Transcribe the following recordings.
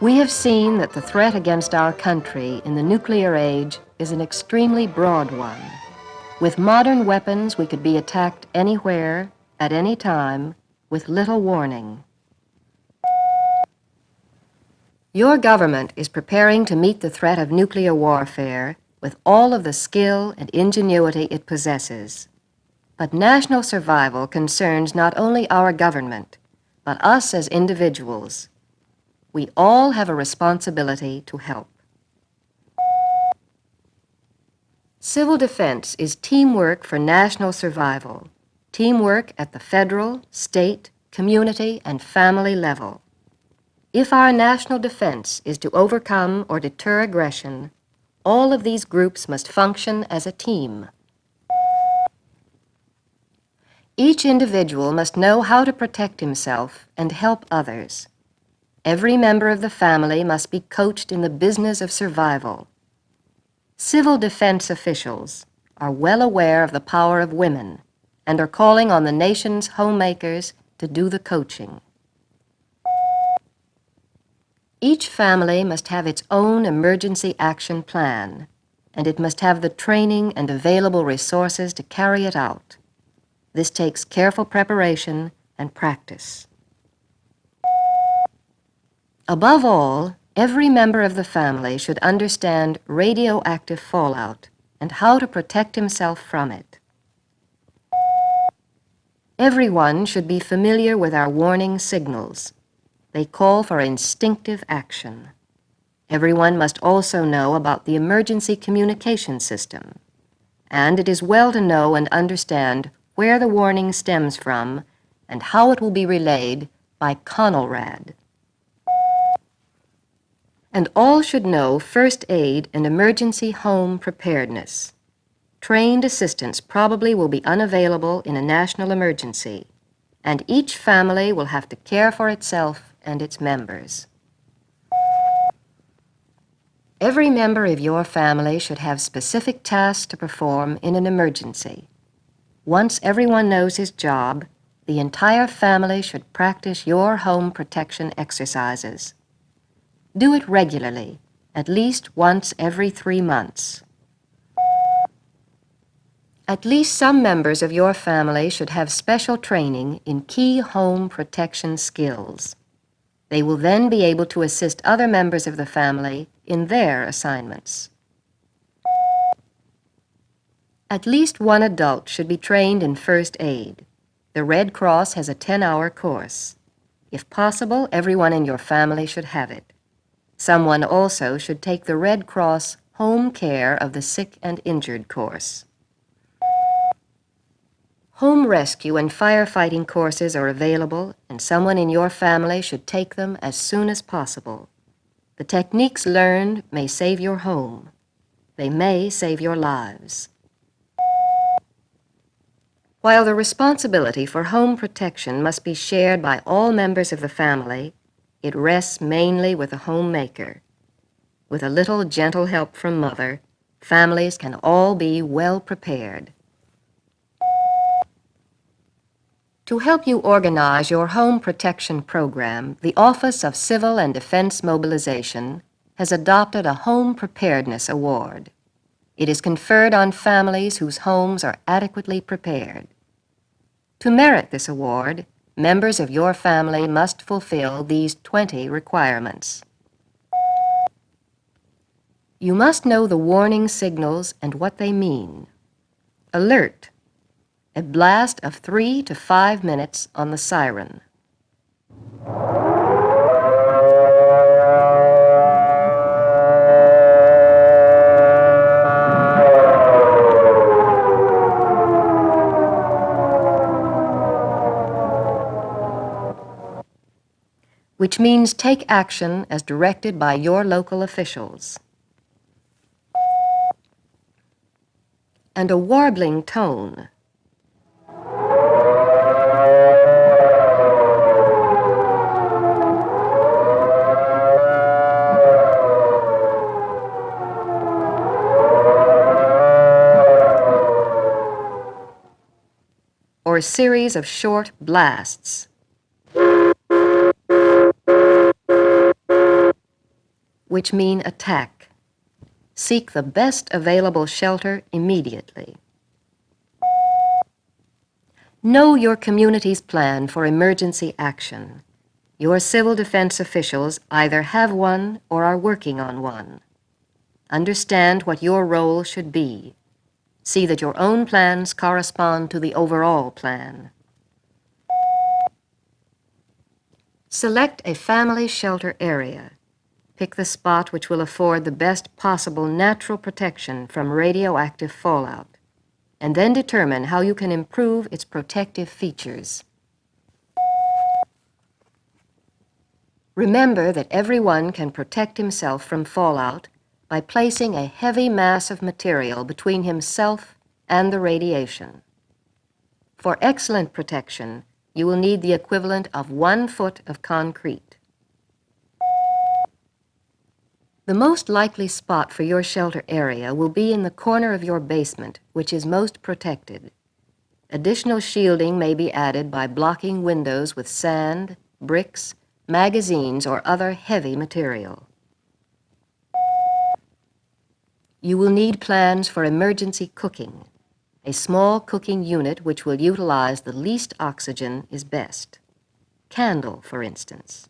We have seen that the threat against our country in the nuclear age is an extremely broad one. With modern weapons, we could be attacked anywhere, at any time, with little warning. Your government is preparing to meet the threat of nuclear warfare with all of the skill and ingenuity it possesses. But national survival concerns not only our government, but us as individuals. We all have a responsibility to help. Civil defense is teamwork for national survival, teamwork at the federal, state, community, and family level. If our national defense is to overcome or deter aggression, all of these groups must function as a team. Each individual must know how to protect himself and help others. Every member of the family must be coached in the business of survival. Civil defense officials are well aware of the power of women and are calling on the nation's homemakers to do the coaching. Each family must have its own emergency action plan, and it must have the training and available resources to carry it out. This takes careful preparation and practice. Above all, every member of the family should understand radioactive fallout and how to protect himself from it. Everyone should be familiar with our warning signals. They call for instinctive action. Everyone must also know about the emergency communication system, and it is well to know and understand where the warning stems from and how it will be relayed by CONELRAD. And all should know first aid and emergency home preparedness. Trained assistance probably will be unavailable in a national emergency, and each family will have to care for itself and its members. Every member of your family should have specific tasks to perform in an emergency. Once everyone knows his job, the entire family should practice your home protection exercises. Do it regularly, at least once every 3 months. At least some members of your family should have special training in key home protection skills. They will then be able to assist other members of the family in their assignments. At least one adult should be trained in first aid. The Red Cross has a 10-hour course. If possible, everyone in your family should have it. Someone also should take the Red Cross Home Care of the Sick and Injured course. Home rescue and firefighting courses are available, and someone in your family should take them as soon as possible. The techniques learned may save your home. They may save your lives. While the responsibility for home protection must be shared by all members of the family, it rests mainly with the homemaker. With a little gentle help from Mother, families can all be well prepared. To help you organize your home protection program, the Office of Civil and Defense Mobilization has adopted a Home Preparedness Award. It is conferred on families whose homes are adequately prepared. To merit this award, members of your family must fulfill these 20 requirements. You must know the warning signals and what they mean. Alert: a blast of 3 to 5 minutes on the siren. Which means take action as directed by your local officials. And a warbling tone. or a series of short blasts, which mean attack. Seek the best available shelter immediately. Know your community's plan for emergency action. Your civil defense officials either have one or are working on one. Understand what your role should be. See that your own plans correspond to the overall plan. Select a family shelter area. Pick the spot which will afford the best possible natural protection from radioactive fallout, and then determine how you can improve its protective features. Remember that everyone can protect himself from fallout by placing a heavy mass of material between himself and the radiation. For excellent protection, you will need the equivalent of 1 foot of concrete. The most likely spot for your shelter area will be in the corner of your basement, which is most protected. Additional shielding may be added by blocking windows with sand, bricks, magazines, or other heavy material. You will need plans for emergency cooking. A small cooking unit which will utilize the least oxygen is best. Candle, for instance.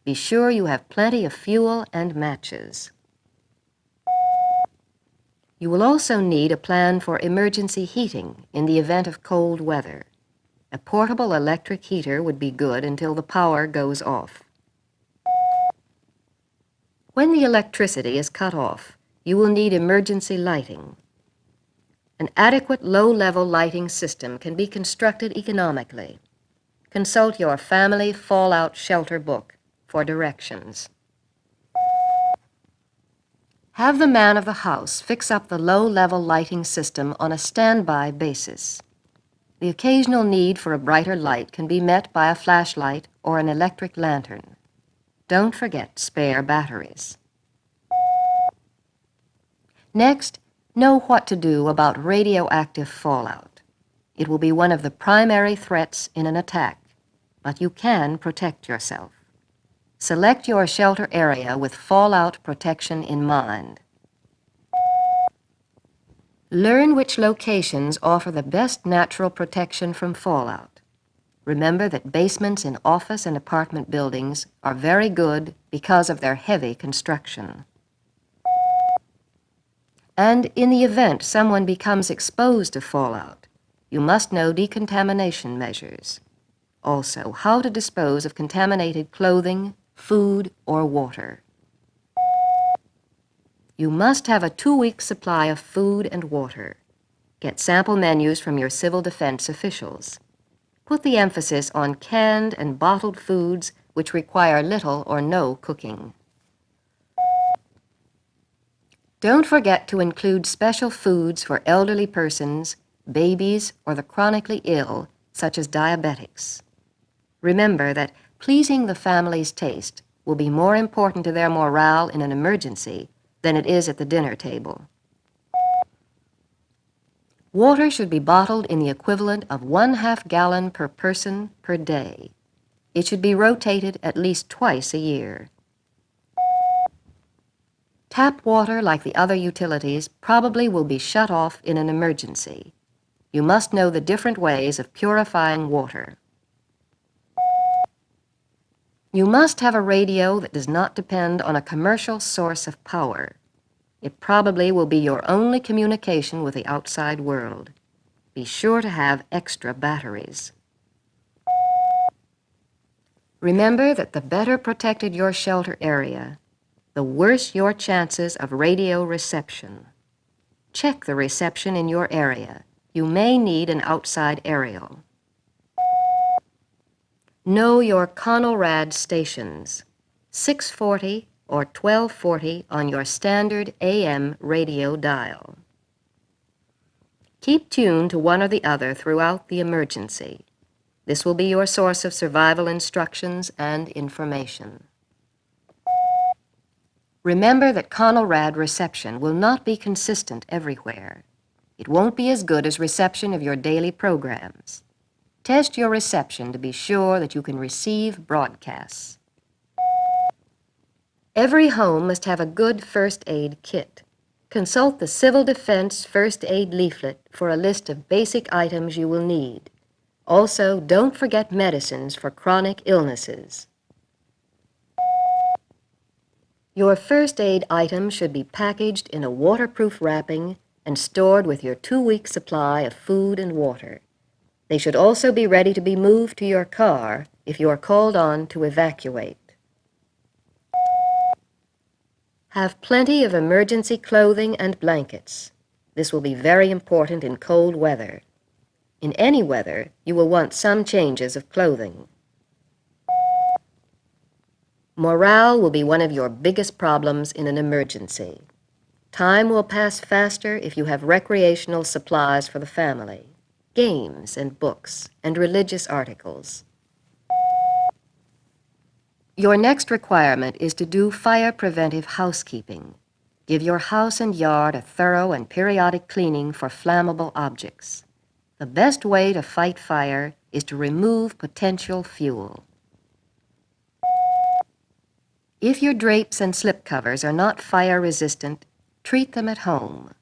Be sure you have plenty of fuel and matches. You will also need a plan for emergency heating in the event of cold weather. A portable electric heater would be good until the power goes off. When the electricity is cut off, you will need emergency lighting. An adequate low-level lighting system can be constructed economically. Consult your family fallout shelter book for directions. Have the man of the house fix up the low-level lighting system on a standby basis. The occasional need for a brighter light can be met by a flashlight or an electric lantern. Don't forget spare batteries. Next, know what to do about radioactive fallout. It will be one of the primary threats in an attack, but you can protect yourself. Select your shelter area with fallout protection in mind. Learn which locations offer the best natural protection from fallout. Remember that basements in office and apartment buildings are very good because of their heavy construction. And in the event someone becomes exposed to fallout, you must know decontamination measures. Also, how to dispose of contaminated clothing, food, or water. You must have a 2-week supply of food and water. Get sample menus from your civil defense officials. Put the emphasis on canned and bottled foods which require little or no cooking. Don't forget to include special foods for elderly persons, babies, or the chronically ill, such as diabetics. Remember that pleasing the family's taste will be more important to their morale in an emergency than it is at the dinner table. Water should be bottled in the equivalent of 1/2 gallon per person per day. It should be rotated at least twice a year. Tap water, like the other utilities, probably will be shut off in an emergency. You must know the different ways of purifying water. You must have a radio that does not depend on a commercial source of power. It probably will be your only communication with the outside world. Be sure to have extra batteries. Remember that the better protected your shelter area, the worse your chances of radio reception. Check the reception in your area. You may need an outside aerial. Know your CONELRAD stations, 640 or 1240 on your standard AM radio dial. Keep tuned to one or the other throughout the emergency. This will be your source of survival instructions and information. Remember that CONELRAD reception will not be consistent everywhere. It won't be as good as reception of your daily programs. Test your reception to be sure that you can receive broadcasts. Every home must have a good first aid kit. Consult the Civil Defense First Aid Leaflet for a list of basic items you will need. Also, don't forget medicines for chronic illnesses. Your first aid items should be packaged in a waterproof wrapping and stored with your 2-week supply of food and water. They should also be ready to be moved to your car if you are called on to evacuate. Have plenty of emergency clothing and blankets. This will be very important in cold weather. In any weather, you will want some changes of clothing. Morale will be one of your biggest problems in an emergency. Time will pass faster if you have recreational supplies for the family, games and books, and religious articles. Your next requirement is to do fire preventive housekeeping. Give your house and yard a thorough and periodic cleaning for flammable objects. The best way to fight fire is to remove potential fuel. If your drapes and slipcovers are not fire-resistant, treat them at home.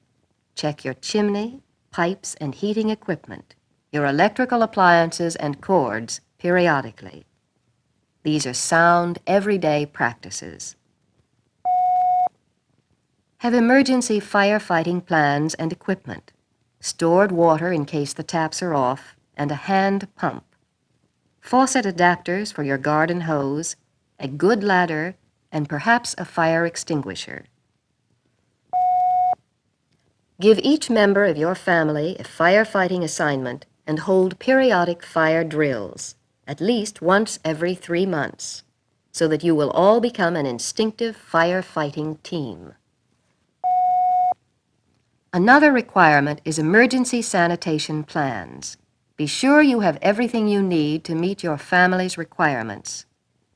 Check your chimney, pipes, and heating equipment, your electrical appliances and cords periodically. These are sound, everyday practices. Have emergency firefighting plans and equipment, stored water in case the taps are off, and a hand pump, faucet adapters for your garden hose, a good ladder, and perhaps a fire extinguisher. Give each member of your family a firefighting assignment and hold periodic fire drills, at least once every 3 months, so that you will all become an instinctive firefighting team. Another requirement is emergency sanitation plans. Be sure you have everything you need to meet your family's requirements.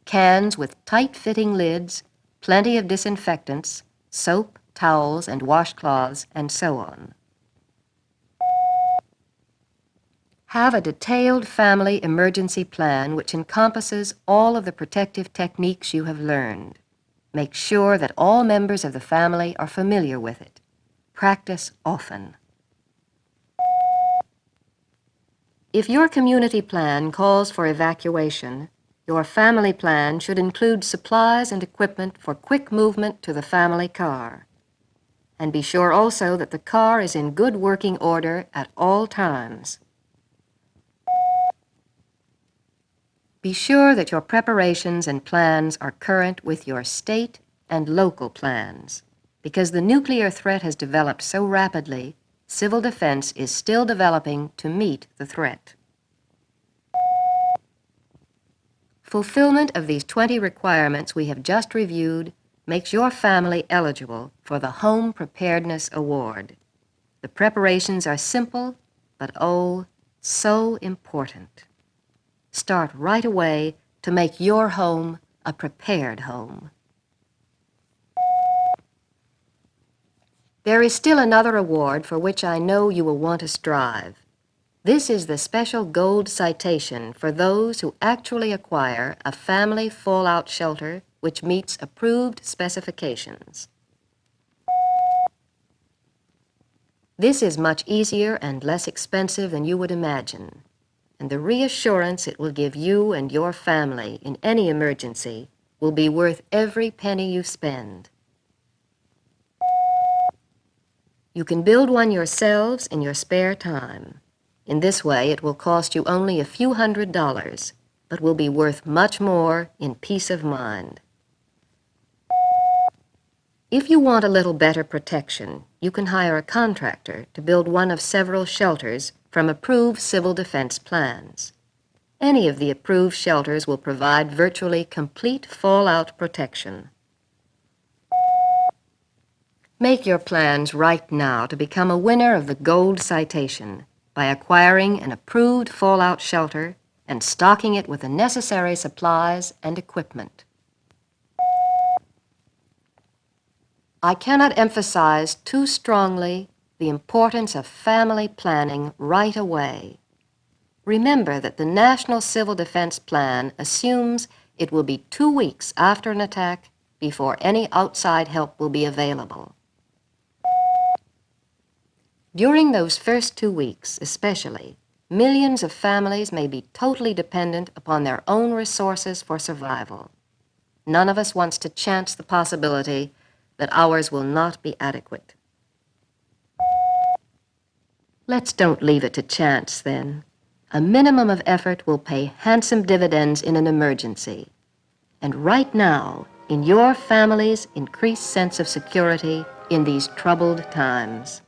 Cans with tight-fitting lids, plenty of disinfectants, soap, towels, and washcloths, and so on. Have a detailed family emergency plan which encompasses all of the protective techniques you have learned. Make sure that all members of the family are familiar with it. Practice often. If your community plan calls for evacuation, your family plan should include supplies and equipment for quick movement to the family car. And be sure also that the car is in good working order at all times. Be sure that your preparations and plans are current with your state and local plans. Because the nuclear threat has developed so rapidly, civil defense is still developing to meet the threat. Fulfillment of these 20 requirements we have just reviewed makes your family eligible for the Home Preparedness Award. The preparations are simple, but oh, so important. Start right away to make your home a prepared home. There is still another award for which I know you will want to strive. This is the special gold citation for those who actually acquire a family fallout shelter which meets approved specifications. This is much easier and less expensive than you would imagine, and the reassurance it will give you and your family in any emergency will be worth every penny you spend. You can build one yourselves in your spare time. In this way, it will cost you only a few $100s, but will be worth much more in peace of mind. If you want a little better protection, you can hire a contractor to build one of several shelters from approved civil defense plans. Any of the approved shelters will provide virtually complete fallout protection. Make your plans right now to become a winner of the Gold Citation by acquiring an approved fallout shelter and stocking it with the necessary supplies and equipment. I cannot emphasize too strongly the importance of family planning right away. Remember that the National Civil Defense Plan assumes it will be 2 weeks after an attack before any outside help will be available. During those first 2 weeks, especially, millions of families may be totally dependent upon their own resources for survival. None of us wants to chance the possibility that ours will not be adequate. Let's don't leave it to chance, then. A minimum of effort will pay handsome dividends in an emergency. And right now, in your family's increased sense of security in these troubled times.